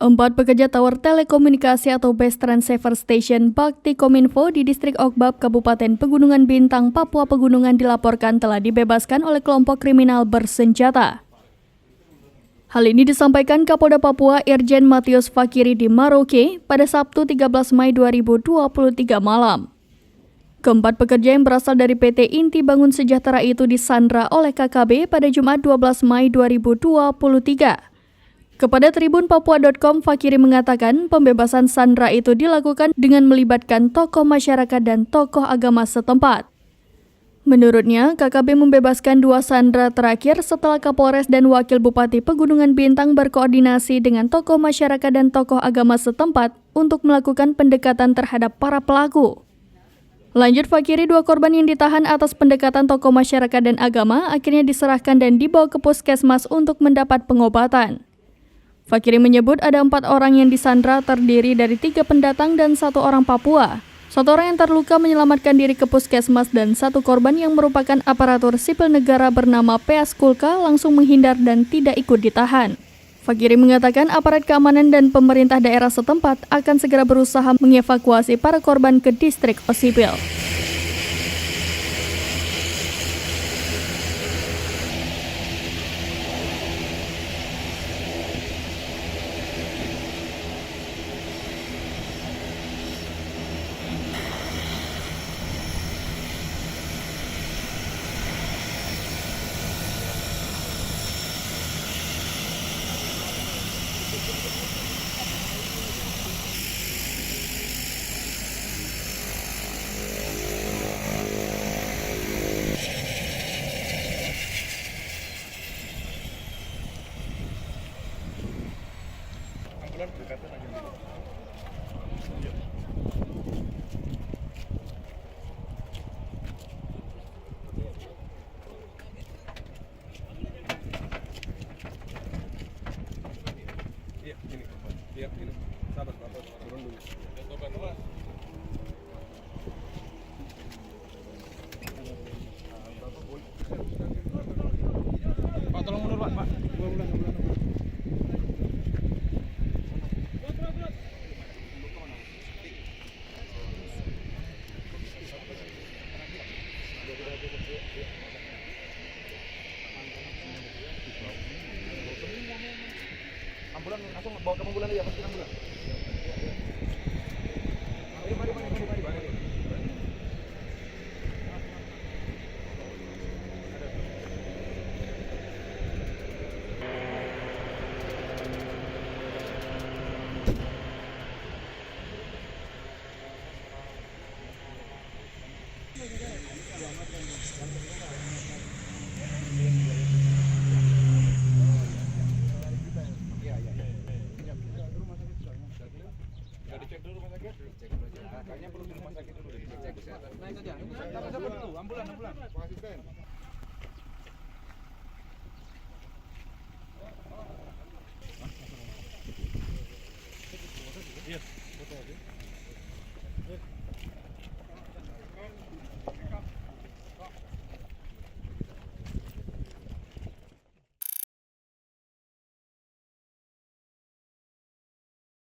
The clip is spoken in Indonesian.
Empat pekerja tower telekomunikasi atau Base Transceiver Station Bakti Kominfo di Distrik Okbab, Kabupaten Pegunungan Bintang, Papua Pegunungan dilaporkan telah dibebaskan oleh kelompok kriminal bersenjata. Hal ini disampaikan Kapolda Papua Irjen Matius Fakiri di Maroke pada Sabtu 13 Mei 2023 malam. Keempat pekerja yang berasal dari PT Inti Bangun Sejahtera itu disandra oleh KKB pada Jumat 12 Mei 2023. Kepada Tribun Papua.com, Fakiri mengatakan pembebasan sandra itu dilakukan dengan melibatkan tokoh masyarakat dan tokoh agama setempat. Menurutnya, KKB membebaskan dua sandra terakhir setelah Kapolres dan Wakil Bupati Pegunungan Bintang berkoordinasi dengan tokoh masyarakat dan tokoh agama setempat untuk melakukan pendekatan terhadap para pelaku. Lanjut Fakiri, dua korban yang ditahan atas pendekatan tokoh masyarakat dan agama akhirnya diserahkan dan dibawa ke puskesmas untuk mendapat pengobatan. Fakiri menyebut ada 4 orang yang disandra terdiri dari 3 pendatang dan 1 orang Papua. 1 orang yang terluka menyelamatkan diri ke puskesmas dan 1 korban yang merupakan aparatur sipil negara bernama Peas Kulka langsung menghindar dan tidak ikut ditahan. Fakiri mengatakan aparat keamanan dan pemerintah daerah setempat akan segera berusaha mengevakuasi para korban ke distrik sipil. Pak, tolong mundur Pak. Ambulan langsung bawa ke ambulan aja, masukin ambulan. Mari. Dicek dulu rumah sakit. Kayaknya perlu di rumah sakit dulu dicek kesehatan. Naik aja. Ambulan. Asisten. Iya.